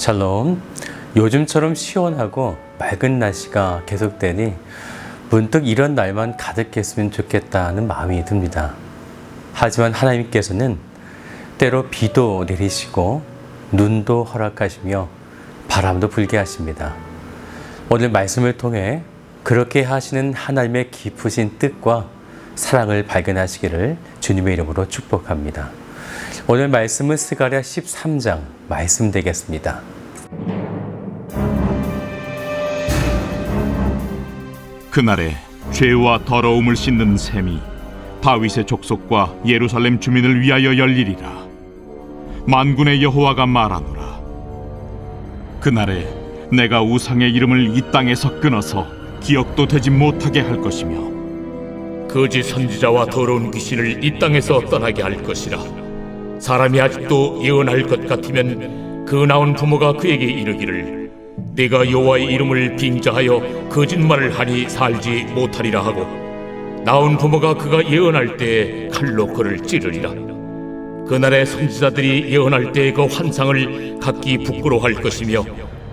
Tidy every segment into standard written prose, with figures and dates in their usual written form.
샬롬. 요즘처럼 시원하고 맑은 날씨가 계속되니 문득 이런 날만 가득했으면 좋겠다는 마음이 듭니다. 하지만 하나님께서는 때로 비도 내리시고 눈도 허락하시며 바람도 불게 하십니다. 오늘 말씀을 통해 그렇게 하시는 하나님의 깊으신 뜻과 사랑을 발견하시기를 주님의 이름으로 축복합니다. 오늘 말씀은 스가랴 13장 말씀 되겠습니다. 그날에 죄와 더러움을 씻는 셈이 다윗의 족속과 예루살렘 주민을 위하여 열리리라. 만군의 여호와가 말하노라. 그날에 내가 우상의 이름을 이 땅에서 끊어서 기억도 되지 못하게 할 것이며 거짓 선지자와 더러운 귀신을 이 땅에서 떠나게 할 것이라. 사람이 아직도 예언할 것 같으면 그 낳은 부모가 그에게 이르기를 네가 여호와의 이름을 빙자하여 거짓말을 하니 살지 못하리라 하고, 낳은 부모가 그가 예언할 때에 칼로 그를 찌르리라. 그날에 선지자들이 예언할 때의 그 환상을 각기 부끄러워할 것이며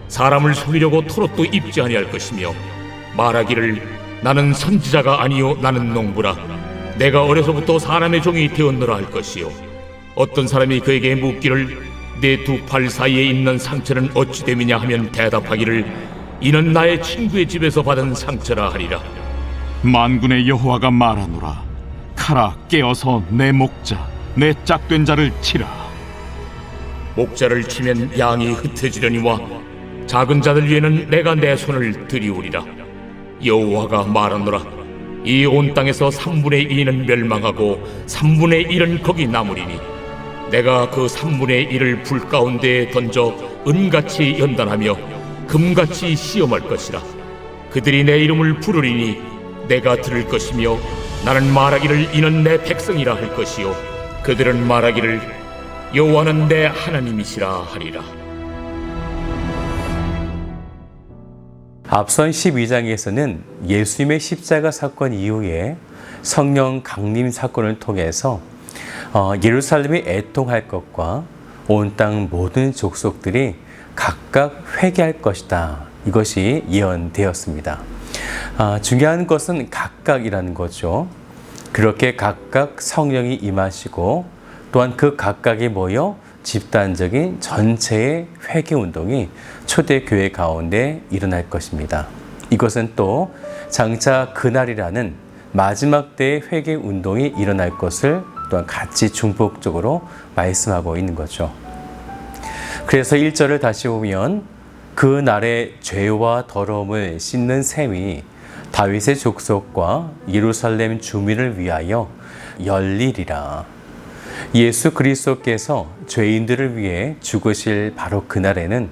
사람을 속이려고 토롯도 입지 아니할 것이며 말하기를 나는 선지자가 아니요 나는 농부라. 내가 어려서부터 사람의 종이 되었노라 할 것이요, 어떤 사람이 그에게 묻기를 내 두 팔 사이에 있는 상처는 어찌 됨이냐 하면 대답하기를 이는 나의 친구의 집에서 받은 상처라 하리라. 만군의 여호와가 말하노라. 가라, 깨어서 내 목자 내 짝된 자를 치라. 목자를 치면 양이 흩어지려니와 작은 자들 위에는 내가 내 손을 들이우리라. 여호와가 말하노라. 이 온 땅에서 3분의 2는 멸망하고 3분의 1은 거기 남으리니 내가 그 3분의 1을 불 가운데에 던져 은같이 연단하며 금같이 시험할 것이라. 그들이 내 이름을 부르리니 내가 들을 것이며 나는 말하기를 이는 내 백성이라 할 것이요, 그들은 말하기를 여호와는 내 하나님이시라 하리라. 앞선 12장에서는 예수님의 십자가 사건 이후에 성령 강림 사건을 통해서 예루살렘이 애통할 것과 온 땅 모든 족속들이 각각 회개할 것이다. 이것이 예언되었습니다. 중요한 것은 각각이라는 거죠. 그렇게 각각 성령이 임하시고 또한 그 각각이 모여 집단적인 전체의 회개운동이 초대교회 가운데 일어날 것입니다. 이것은 또 장차 그날이라는 마지막 때의 회개운동이 일어날 것을 또한 같이 중복적으로 말씀하고 있는 거죠. 그래서 1절을 다시 보면 그 날의 죄와 더러움을 씻는 셈이 다윗의 족속과 예루살렘 주민을 위하여 열리리라. 예수 그리스도께서 죄인들을 위해 죽으실 바로 그날에는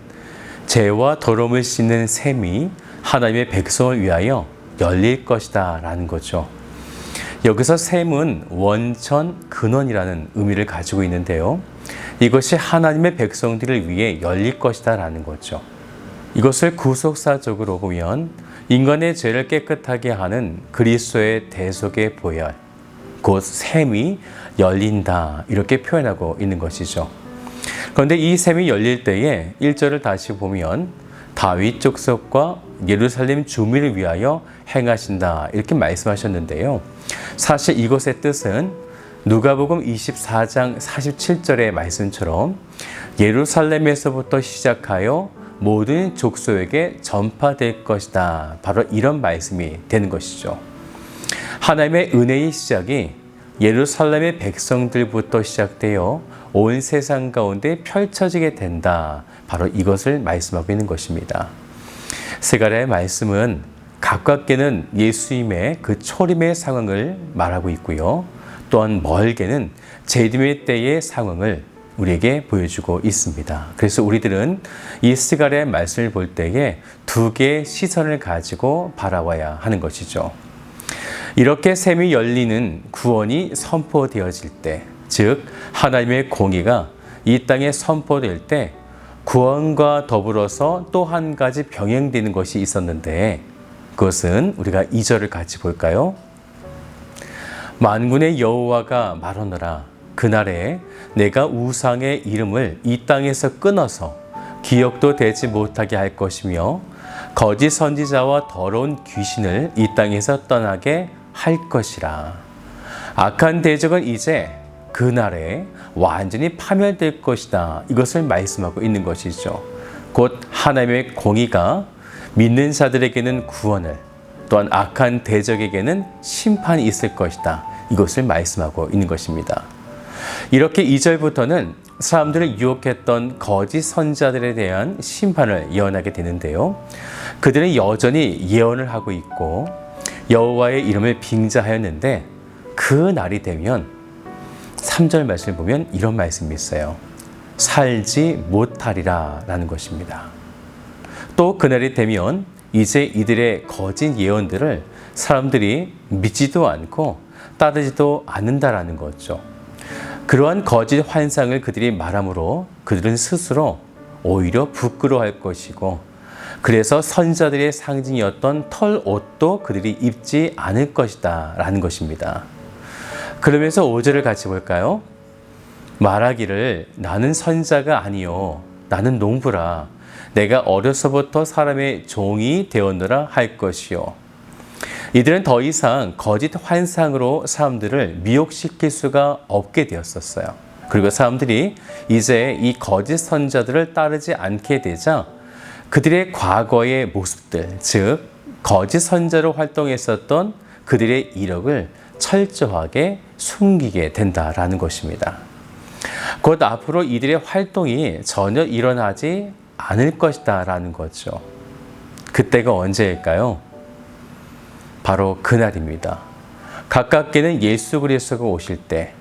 죄와 더러움을 씻는 셈이 하나님의 백성을 위하여 열릴 것이다 라는 거죠. 여기서 셈은 원천, 근원이라는 의미를 가지고 있는데요. 이것이 하나님의 백성들을 위해 열릴 것이다 라는 거죠. 이것을 구속사적으로 보면 인간의 죄를 깨끗하게 하는 그리스도의 대속의 보혈, 곧 셈이 열린다, 이렇게 표현하고 있는 것이죠. 그런데 이 셈이 열릴 때에 1절을 다시 보면 다윗 족속과 예루살렘 주민을 위하여 행하신다, 이렇게 말씀하셨는데요. 사실 이것의 뜻은 누가복음 24장 47절의 말씀처럼 예루살렘에서부터 시작하여 모든 족속에게 전파될 것이다, 바로 이런 말씀이 되는 것이죠. 하나님의 은혜의 시작이 예루살렘의 백성들부터 시작되어 온 세상 가운데 펼쳐지게 된다, 바로 이것을 말씀하고 있는 것입니다. 스가랴의 말씀은 가깝게는 예수님의 그 초림의 상황을 말하고 있고요, 또한 멀게는 재림의 때의 상황을 우리에게 보여주고 있습니다. 그래서 우리들은 이 스가랴의 말씀을 볼 때에 두 개의 시선을 가지고 바라봐야 하는 것이죠. 이렇게 셈이 열리는 구원이 선포되어질 때, 즉 하나님의 공의가 이 땅에 선포될 때 구원과 더불어서 또 한 가지 병행되는 것이 있었는데, 그것은 우리가 2절을 같이 볼까요? 만군의 여호와가 말하노라. 그날에 내가 우상의 이름을 이 땅에서 끊어서 기억도 되지 못하게 할 것이며 거짓 선지자와 더러운 귀신을 이 땅에서 떠나게 할 것이라. 악한 대적은 이제 그날에 완전히 파멸될 것이다. 이것을 말씀하고 있는 것이죠. 곧 하나님의 공의가 믿는 자들에게는 구원을, 또한 악한 대적에게는 심판이 있을 것이다. 이것을 말씀하고 있는 것입니다. 이렇게 2절부터는 사람들을 유혹했던 거짓 선지자들에 대한 심판을 예언하게 되는데요. 그들은 여전히 예언을 하고 있고 여호와의 이름을 빙자하였는데 그 날이 되면 3절 말씀을 보면 이런 말씀이 있어요. 살지 못하리라 라는 것입니다. 또 그날이 되면 이제 이들의 거짓 예언들을 사람들이 믿지도 않고 따르지도 않는다라는 거죠. 그러한 거짓 환상을 그들이 말함으로 그들은 스스로 오히려 부끄러워할 것이고, 그래서 선지자들의 상징이었던 털옷도 그들이 입지 않을 것이다 라는 것입니다. 그러면서 5절을 같이 볼까요? 말하기를 나는 선지자가 아니요 나는 농부라. 내가 어려서부터 사람의 종이 되었노라 할 것이요. 이들은 더 이상 거짓 환상으로 사람들을 미혹시킬 수가 없게 되었었어요. 그리고 사람들이 이제 이 거짓 선지자들을 따르지 않게 되자 그들의 과거의 모습들, 즉 거짓 선지자로 활동했었던 그들의 이력을 철저하게 숨기게 된다라는 것입니다. 곧 앞으로 이들의 활동이 전혀 일어나지 않을 것이다 라는 거죠. 그때가 언제일까요? 바로 그날입니다. 가깝게는 예수 그리스도가 오실 때,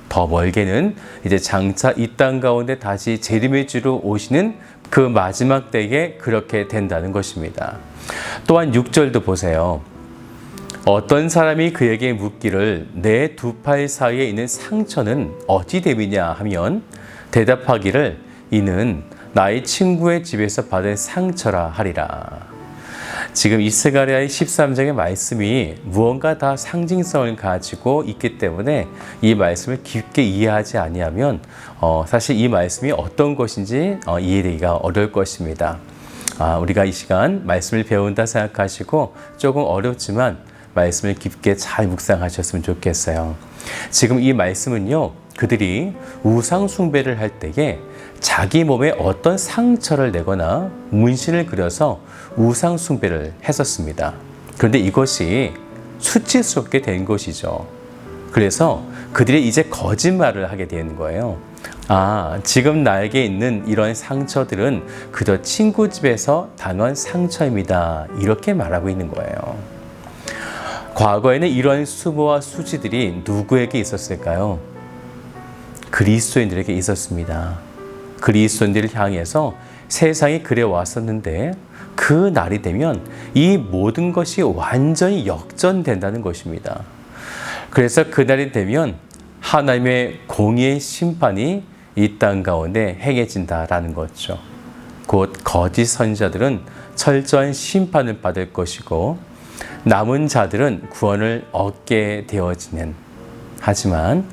더 멀게는 이제 장차 이 땅 가운데 다시 재림의 주로 오시는 그 마지막 때에 그렇게 된다는 것입니다. 또한 6절도 보세요. 어떤 사람이 그에게 묻기를 내 두 팔 사이에 있는 상처는 어찌 됨이냐 하면 대답하기를 이는 나의 친구의 집에서 받은 상처라 하리라. 지금 이스가랴의 13장의 말씀이 무언가 다 상징성을 가지고 있기 때문에 이 말씀을 깊게 이해하지 아니하면 사실 이 말씀이 어떤 것인지 이해되기가 어려울 것입니다. 우리가 이 시간 말씀을 배운다 생각하시고 조금 어렵지만 말씀을 깊게 잘 묵상하셨으면 좋겠어요. 지금 이 말씀은요, 그들이 우상 숭배를 할 때에 자기 몸에 어떤 상처를 내거나 문신을 그려서 우상 숭배를 했었습니다. 그런데 이것이 수치스럽게 된 것이죠. 그래서 그들이 이제 거짓말을 하게 되는 거예요. 지금 나에게 있는 이런 상처들은 그저 친구 집에서 당한 상처입니다. 이렇게 말하고 있는 거예요. 과거에는 이러한 수모와 수치들이 누구에게 있었을까요? 그리스도인들에게 있었습니다. 그리스도인들을 향해서 세상이 그래 왔었는데 그 날이 되면 이 모든 것이 완전히 역전된다는 것입니다. 그래서 그 날이 되면 하나님의 공의의 심판이 이 땅 가운데 행해진다라는 거죠. 곧 거짓 선지자들은 철저한 심판을 받을 것이고 남은 자들은 구원을 얻게 되어지는, 하지만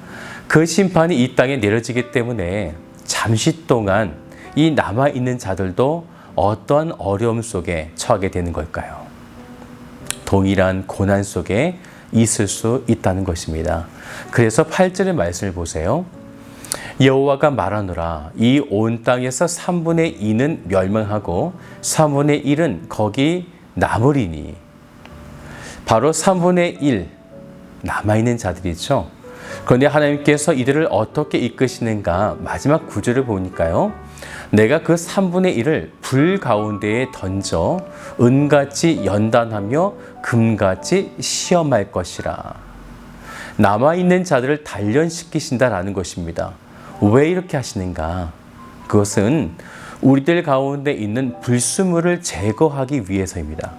그 심판이 이 땅에 내려지기 때문에 잠시 동안 이 남아있는 자들도 어떠한 어려움 속에 처하게 되는 걸까요? 동일한 고난 속에 있을 수 있다는 것입니다. 그래서 8절의 말씀을 보세요. 여호와가 말하노라 이 온 땅에서 3분의 2는 멸망하고 3분의 1은 거기 남으리니. 바로 3분의 1 남아있는 자들이죠. 그런데 하나님께서 이들을 어떻게 이끄시는가? 마지막 구절을 보니까요, 내가 그 3분의 1을 불 가운데에 던져 은같이 연단하며 금같이 시험할 것이라. 남아있는 자들을 단련시키신다라는 것입니다. 왜 이렇게 하시는가? 그것은 우리들 가운데 있는 불순물을 제거하기 위해서입니다.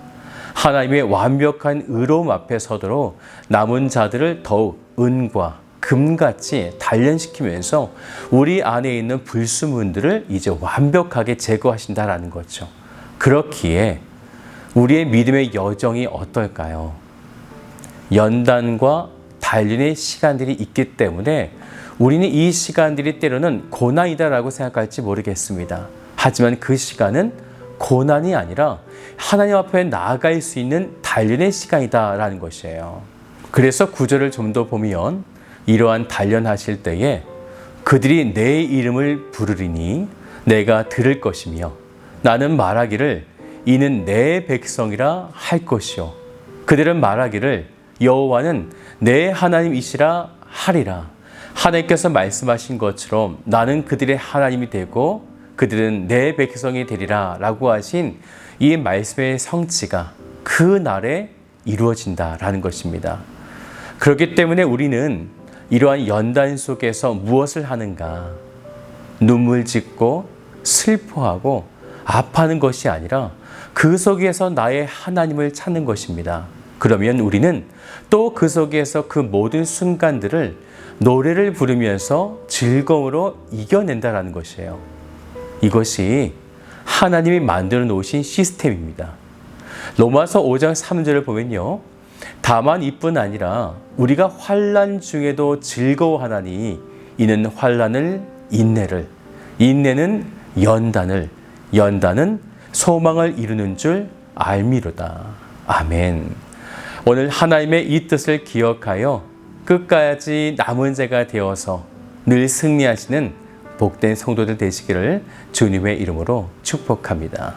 하나님의 완벽한 의로움 앞에 서도록 남은 자들을 더욱 은과 금같이 단련시키면서 우리 안에 있는 불순물들을 이제 완벽하게 제거하신다라는 거죠. 그렇기에 우리의 믿음의 여정이 어떨까요? 연단과 단련의 시간들이 있기 때문에 우리는 이 시간들이 때로는 고난이다라고 생각할지 모르겠습니다. 하지만 그 시간은 고난이 아니라 하나님 앞에 나아갈 수 있는 단련의 시간이다라는 것이에요. 그래서 구절을 좀 더 보면 이러한 단련하실 때에 그들이 내 이름을 부르리니 내가 들을 것이며 나는 말하기를 이는 내 백성이라 할 것이요 그들은 말하기를 여호와는 내 하나님이시라 하리라. 하나님께서 말씀하신 것처럼 나는 그들의 하나님이 되고 그들은 내 백성이 되리라 라고 하신 이 말씀의 성취가 그 날에 이루어진다라는 것입니다. 그렇기 때문에 우리는 이러한 연단 속에서 무엇을 하는가? 눈물 짓고 슬퍼하고 아파하는 것이 아니라 그 속에서 나의 하나님을 찾는 것입니다. 그러면 우리는 또 그 속에서 그 모든 순간들을 노래를 부르면서 즐거움으로 이겨낸다라는 것이에요. 이것이 하나님이 만들어 놓으신 시스템입니다. 로마서 5장 3절을 보면요. 다만 이뿐 아니라 우리가 환난 중에도 즐거워하나니 이는 환난을 인내를 인내는 연단을 연단은 소망을 이루는 줄 알미로다. 아멘. 오늘 하나님의 이 뜻을 기억하여 끝까지 남은 자가 되어서 늘 승리하시는 복된 성도들 되시기를 주님의 이름으로 축복합니다.